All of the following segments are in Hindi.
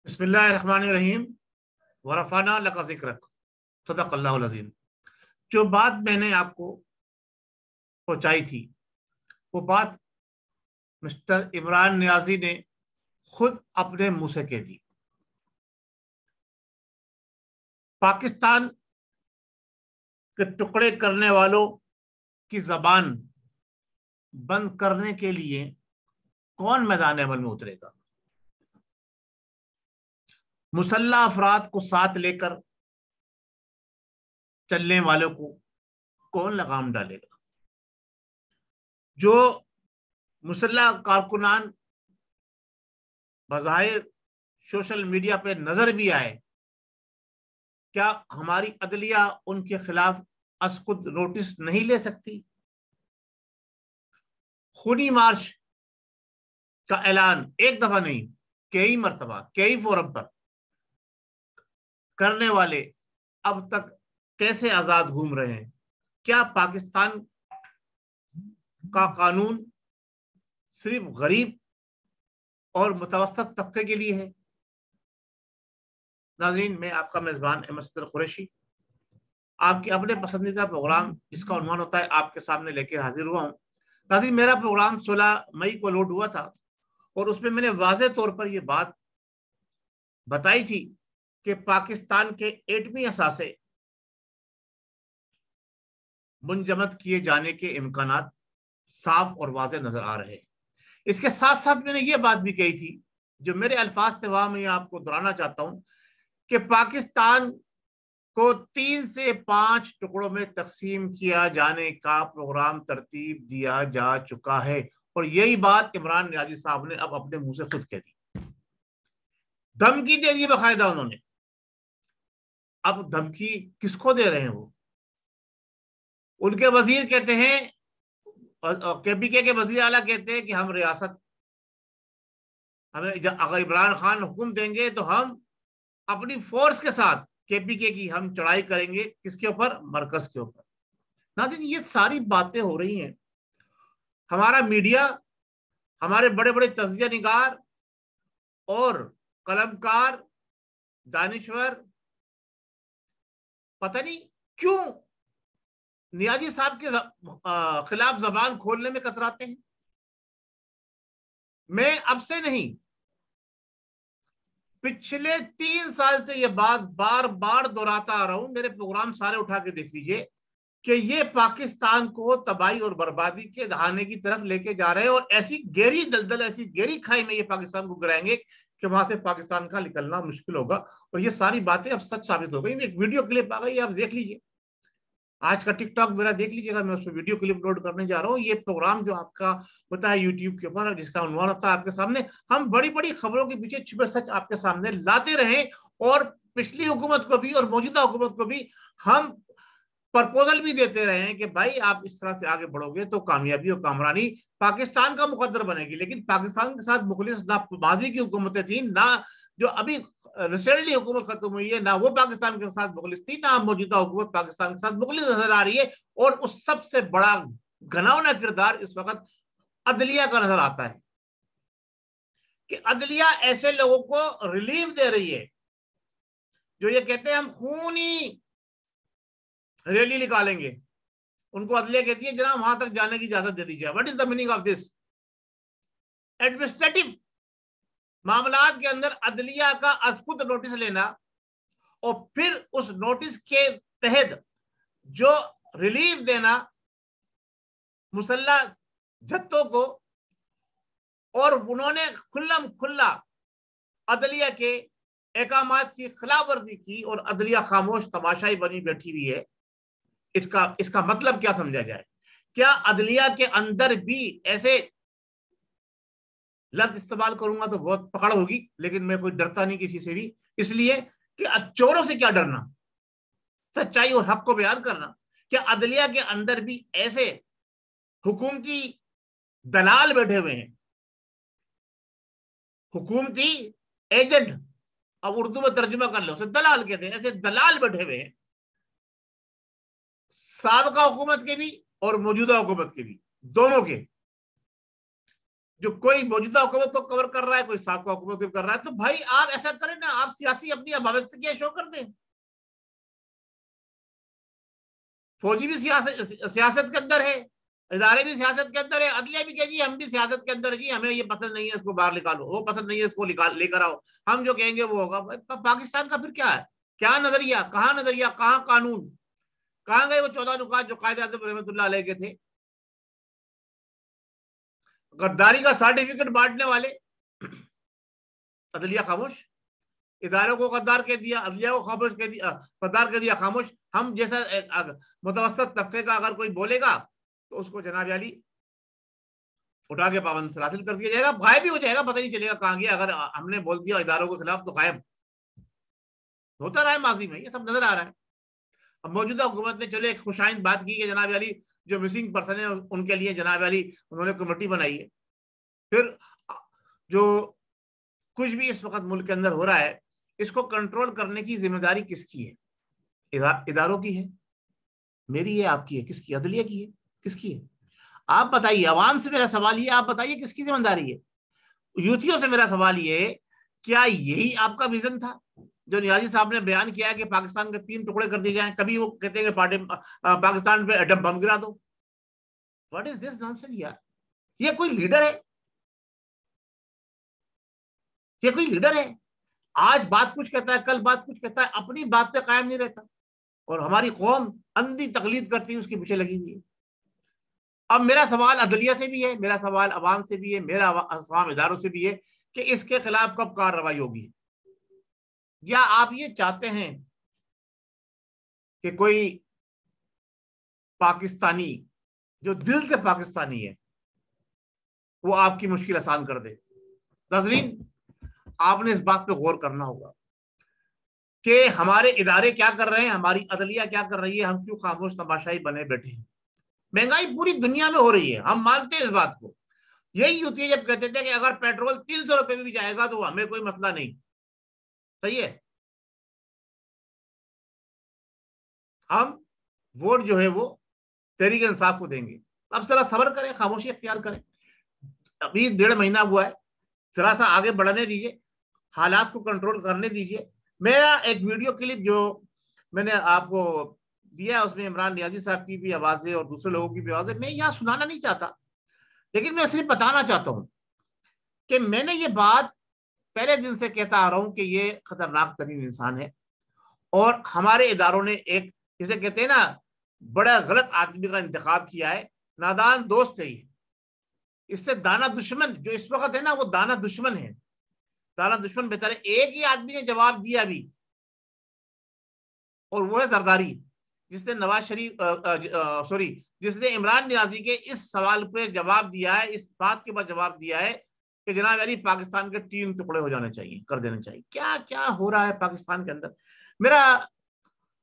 बिस्मिल्लाहिर्रहमानिर्रहीम वरफ़ाना लका ज़िक्रक सदक़ल्लाहुल अज़ीम। जो बात मैंने आपको पहुंचाई थी वो बात मिस्टर इमरान नियाज़ी ने खुद अपने मुंह से कह दी। पाकिस्तान के टुकड़े करने वालों की जबान बंद करने के लिए कौन मैदान अमल में उतरेगा? मुसल्लह अफराद को साथ लेकर चलने वालों को कौन लगाम डालेगा? जो मुसल्लह कारकुनान बज़ाहिर सोशल मीडिया पे नजर भी आए, क्या हमारी अदलिया उनके खिलाफ असकुद नोटिस नहीं ले सकती? खूनी मार्च का ऐलान एक दफा नहीं, कई मरतबा कई फोरम पर करने वाले अब तक कैसे आजाद घूम रहे हैं? क्या पाकिस्तान का कानून सिर्फ गरीब और मुतवस्सित तबके के लिए है? नाज़रीन, मैं आपका मेजबान अहमद सदर कुरैशी आपके अपने पसंदीदा प्रोग्राम जिसका उन्वान होता है आपके सामने लेके हाजिर हुआ हूँ। नाज़रीन, मेरा प्रोग्राम 16 मई को लोड हुआ था और उसमें मैंने वाज़े तौर पर यह बात बताई थी कि पाकिस्तान के एटमी असासे मुंजमद किए जाने के इम्कानात साफ और वाज़े नजर आ रहे हैं। इसके साथ साथ मैंने ये बात भी कही थी, जो मेरे अल्फाज थे वहां मैं आपको दोहराना चाहता हूं, कि पाकिस्तान को 3 से 5 टुकड़ों में तकसीम किया जाने का प्रोग्राम तरतीब दिया जा चुका है। और यही बात इमरान नियाज़ी साहब ने अब अपने मुंह से खुद कह दी, धमकी दे दी बाकायदा उन्होंने। अब धमकी किसको दे रहे हैं? वो उनके वजीर कहते हैं, केपीके के वजीर आला कहते हैं कि हम रियासत, हमें अगर इमरान खान हुक्म देंगे तो हम अपनी फोर्स के साथ केपीके की हम चढ़ाई करेंगे। किसके ऊपर? मरकज के ऊपर। नाज़रीन, ये सारी बातें हो रही हैं। हमारा मीडिया, हमारे बड़े बड़े तज्जिया निगार और कलमकार, दानिश्वर, पता नहीं क्यों नियाजी साहब के खिलाफ जबान खोलने में कतराते हैं। मैं अब से नहीं, पिछले 3 साल से यह बात बार बार दोहराता आ रहा हूं। मेरे प्रोग्राम सारे उठा के देख लीजिए कि ये पाकिस्तान को तबाही और बर्बादी के दहाने की तरफ लेके जा रहे हैं और ऐसी गहरी दलदल, ऐसी गहरी खाई में ये पाकिस्तान को गिराएंगे कि वहां से पाकिस्तान का निकलना मुश्किल होगा। और ये सारी बातें अब सच साबित हो गई। एक वीडियो क्लिप आ गई, आप देख लीजिए। आज का टिकटॉक मेरा देख लीजिएगा, मैं उस पर वीडियो क्लिप लोड करने जा रहा हूँ। ये प्रोग्राम जो आपका होता है यूट्यूब के ऊपर, जिसका उन्वान होता है आपके सामने, हम बड़ी बड़ी खबरों के पीछे छुपे सच आपके सामने लाते रहे। और पिछली हुकूमत को भी और मौजूदा हुकूमत को भी हम प्रपोजल भी देते रहे हैं कि भाई आप इस तरह से आगे बढ़ोगे तो कामयाबी और कामरानी पाकिस्तान का मुकद्दर बनेगी। लेकिन पाकिस्तान के साथ मुखलिस ना माजी की हुकूमतें थी, ना जो अभी रिसेंटली हुकूमत खत्म हुई है, ना वो पाकिस्तान के साथ मुखलिस थी, ना मौजूदा हुकूमत पाकिस्तान के साथ मुखलिस नजर आ रही है। और उस सबसे बड़ा घनावना किरदार इस वक्त अदलिया का नजर आता है कि अदलिया ऐसे लोगों को रिलीफ दे रही है जो ये कहते हैं हम खूनी रैली निकालेंगे। उनको अदलिया कहती है जनाब वहां तक जाने की इजाजत दे दीजिए। What is the meaning of this? Administrative मामलात के अंदर अदलिया का अज़खुद नोटिस लेना और फिर उस नोटिस के तहत जो रिलीफ देना मुसल्ला जत्थों को, और उन्होंने खुल्लम खुल्ला अदलिया के अहकामात की खिलाफ वर्जी की और अदलिया खामोश तमाशाई बनी बैठी हुई है। इसका मतलब क्या समझा जाए? क्या अदलिया के अंदर भी ऐसे, लफ्ज इस्तेमाल करूंगा तो बहुत पकड़ होगी, लेकिन मैं कोई डरता नहीं किसी से भी, इसलिए कि चोरों से क्या डरना, सच्चाई और हक को बयान करना। क्या अदलिया के अंदर भी ऐसे हुकूमती दलाल बैठे हुए हैं, हुकूमती एजेंट, अब उर्दू में तर्जुमा कर लो, उसे दलाल कहते हैं, ऐसे दलाल बैठे हुए हैं साबका हुकूमत के भी और मौजूदा हुकूमत के भी, दोनों के, जो कोई मौजूदा हुकूमत को कवर कर रहा है, कोई साबका हुकूमत को कर रहा है। तो भाई आप ऐसा करें ना, आप सियासी अपनी अभावस्थितियां शो कर दें। फौजी भी सियासत के अंदर है, इदारे भी सियासत के अंदर है, अदलिया भी कह जी हम भी सियासत के अंदर है जी, हमें ये पसंद नहीं है इसको बाहर निकालो, वो पसंद नहीं है इसको लेकर आओ, हम जो कहेंगे वो होगा। पाकिस्तान का फिर क्या है? क्या नजरिया, कहाँ कानून, कहाँ गए वो 14 नुकात जो कायदे आज़म रहमतुल्लाह अलैह के थे? गद्दारी का सर्टिफिकेट बांटने वाले अदलिया खामोश, इदारों को गद्दार कह दिया, अदलिया को खामोश कह दिया, गद्दार कह दिया खामोश। हम जैसा मुतवस्सत तबके का अगर कोई बोलेगा तो उसको जनाब अली उठा के पाबंद हासिल कर दिया जाएगा, गायब भी हो जाएगा, पता नहीं चलेगा कहाँ गया। अगर हमने बोल दिया इदारों के खिलाफ तो गायब होता रहा है माजी में, ये सब नजर आ रहा है। अब मौजूदा हुकूमत ने चलो एक खुशाइंद बात की कि जनाब अली जो मिसिंग पर्सन है उनके लिए जनाब अली उन्होंने कमेटी बनाई है। फिर जो कुछ भी इस वक्त मुल्क के अंदर हो रहा है, इसको कंट्रोल करने की जिम्मेदारी किसकी है? इदारों की है, मेरी है, आपकी है, किसकी? अदलिया की है, किसकी है? आप बताइए। अवाम से मेरा सवाल ये, आप बताइए किसकी जिम्मेदारी है? यूथियों से मेरा सवाल ये, क्या यही आपका विजन था जो नियाजी साहब ने बयान किया है कि पाकिस्तान के 3 टुकड़े कर दिए जाएं? कभी वो कहते हैं कि पाकिस्तान पे एटम बम गिरा दो। व्हाट इज दिस नॉनसेंस यार? ये कोई लीडर है? ये कोई लीडर है? आज बात कुछ कहता है, कल बात कुछ कहता है, अपनी बात पे कायम नहीं रहता, और हमारी कौम अंधी तकलीद करती है, उसके पीछे लगी हुई है। अब मेरा सवाल अदलिया से भी है, मेरा सवाल अवाम से भी है, मेरा सवाल इदारों से भी है कि इसके खिलाफ कब कार्रवाई होगी? या आप ये चाहते हैं कि कोई पाकिस्तानी जो दिल से पाकिस्तानी है वो आपकी मुश्किल आसान कर दे? नाज़रीन, आपने इस बात पे गौर करना होगा कि हमारे इदारे क्या कर रहे हैं, हमारी अदलिया क्या कर रही है, हम क्यों खामोश तमाशाई बने बैठे हैं? महंगाई पूरी दुनिया में हो रही है, हम मानते हैं इस बात को। यही होती है जब कहते थे कि अगर पेट्रोल 300 रुपए में भी जाएगा तो हमें कोई मसला नहीं। सही है, हम वोट जो है वो तहरीक इंसाफ को देंगे। अब जरा सब्र करें, खामोशी अख्तियार करें। अभी 1.5 महीना हुआ है, जरा सा आगे बढ़ने दीजिए, हालात को कंट्रोल करने दीजिए। मेरा एक वीडियो क्लिप जो मैंने आपको दिया उसमें इमरान नियाजी साहब की भी आवाजें और दूसरे लोगों की भी आवाजें मैं यहाँ सुनाना नहीं चाहता, लेकिन मैं सिर्फ बताना चाहता हूं कि मैंने ये बात पहले दिन से कहता आ रहा हूं कि ये खतरनाक तरीन इंसान है, और हमारे इदारों ने एक, जिसे कहते हैं ना, बड़ा गलत आदमी का इंतखाब किया है। नादान दोस्त है ये, इससे दाना दुश्मन जो इस वक्त है ना, वो दाना दुश्मन है। दाना दुश्मन बेहतर है। एक ही आदमी ने जवाब दिया अभी, और वो है जरदारी, जिसने नवाज शरीफ सॉरी जिसने इमरान नियाजी के इस सवाल पे जवाब दिया है, इस बात के बाद जवाब दिया है कि जनाब अली पाकिस्तान के 3 टुकड़े हो जाने चाहिए, कर देने चाहिए। क्या क्या हो रहा है पाकिस्तान के अंदर? मेरा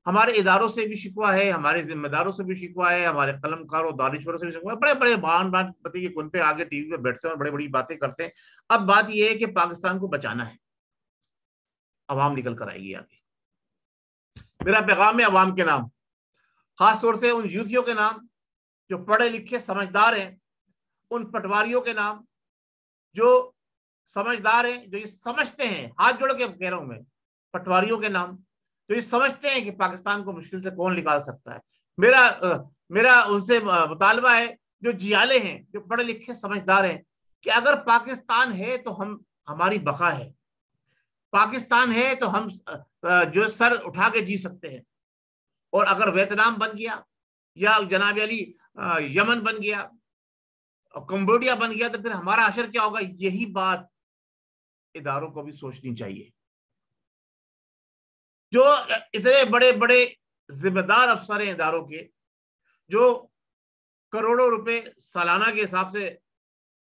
हमारे इदारों से भी शिकवा है, हमारे जिम्मेदारों से भी शिकवा है, हमारे कलमकारों दानिश्वरों से भी शिकवा है। बड़े बड़े बयान बताइए कौन पे आगे टीवी पे बैठते हैं और बड़ी बड़ी बातें करते हैं। अब बात यह है कि पाकिस्तान को बचाना है, अवाम निकल कर आएगी आगे। मेरा पैगाम है अवाम के नाम, खासतौर से उन यूथियों के नाम जो पढ़े लिखे समझदार हैं, उन पटवारियों के नाम जो समझदार हैं, जो ये समझते हैं, हाथ जोड़ के कह रहा हूं मैं, पटवारियों के नाम जो ये समझते हैं कि पाकिस्तान को मुश्किल से कौन निकाल सकता है। मेरा उनसे मुतालबा है जो जियाले हैं, जो पढ़े लिखे समझदार हैं, कि अगर पाकिस्तान है तो हमारी बका है, पाकिस्तान है तो हम जो सर उठा के जी सकते हैं। और अगर वियतनाम बन गया या जनाब अली यमन बन गया और कंबोडिया बन गया तो फिर हमारा असर क्या होगा? यही बात इदारों को भी सोचनी चाहिए। जो इतने बड़े बड़े जिम्मेदार अफसर हैं इदारों के, जो करोड़ों रुपए सालाना के हिसाब से,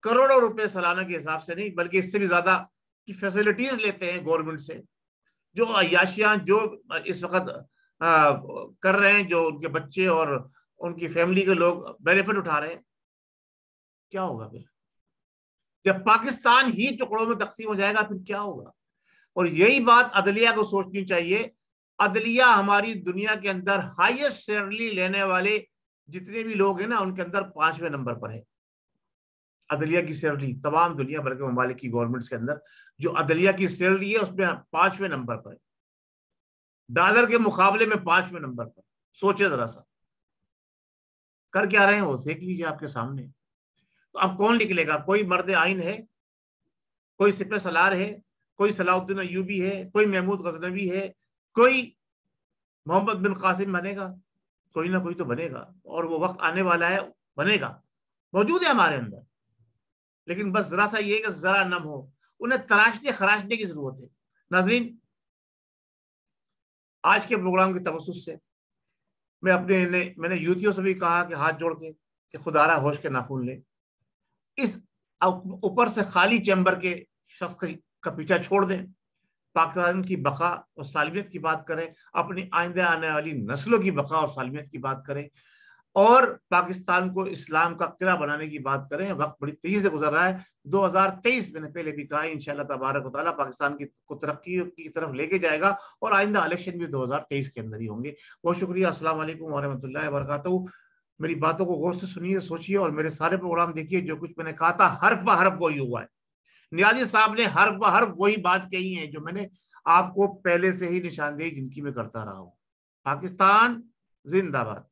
करोड़ों रुपए सालाना के हिसाब से नहीं बल्कि इससे भी ज्यादा की फैसिलिटीज लेते हैं गवर्नमेंट से, जो अयाशियां जो इस वक्त कर रहे हैं, जो उनके बच्चे और उनकी फैमिली के लोग बेनिफिट उठा रहे हैं, क्या होगा फिर जब पाकिस्तान ही टुकड़ों में तकसीम हो जाएगा? फिर क्या होगा? और यही बात अदलिया को सोचनी चाहिए। अदलिया हमारी दुनिया के अंदर हाईएस्ट सैलरी लेने वाले जितने भी लोग हैं ना, उनके अंदर 5वें नंबर पर है। अदलिया की सैलरी तमाम दुनिया भर के ममालिक की गवर्नमेंट्स के अंदर जो अदलिया की सैलरी है उसमें 5वें नंबर पर है, डॉलर के मुकाबले में 5वें नंबर पर। सोचे जरा सा कर क्या रहे हैं वो, देख लीजिए आपके सामने। तो अब कौन निकलेगा? कोई मर्द आइन है, कोई सिपह सलार है, कोई सलाउद्दीन अयूबी है, कोई महमूद गजनवी है, कोई मोहम्मद बिन कासिम बनेगा? कोई ना कोई तो बनेगा, और वो वक्त आने वाला है, बनेगा, मौजूद है हमारे अंदर। लेकिन बस जरा सा ये कि जरा नम हो, उन्हें तराशने खराशने की जरूरत है। नाजरीन, आज के प्रोग्राम की तवज्जुह से मैंने यूथियों से भी कहा कि हाथ जोड़ के कि खुदारा होश के नाखून ले, इस ऊपर से खाली चैम्बर के शख्स का पीछा छोड़ दें, पाकिस्तान की बका और सालमियत की बात करें, अपनी आइंदा आने वाली नस्लों की बका और सालमियत की बात करें, और पाकिस्तान को इस्लाम का किला बनाने की बात करें। वक्त बड़ी तेजी से गुजर रहा है। 2023 मैंने पहले भी कहा, इंशाल्लाह तबारक व तआला पाकिस्तान को तरक्की की तरफ लेके जाएगा, और आइंदा इलेक्शन भी 2023 के अंदर ही होंगे। बहुत शुक्रिया। अस्सलाम वालेकुम व रहमतुल्लाहि व बरकातहू। मेरी बातों को गौर से सुनिए, सोचिए, और मेरे सारे प्रोग्राम देखिए। जो कुछ मैंने कहा था हर्फ ब हर्फ वही हुआ है। नियाजी साहब ने हर्फ ब हर्फ वही बात कही है जो मैंने आपको पहले से ही निशानदेही जिनकी मैं करता रहा हूं। पाकिस्तान जिंदाबाद।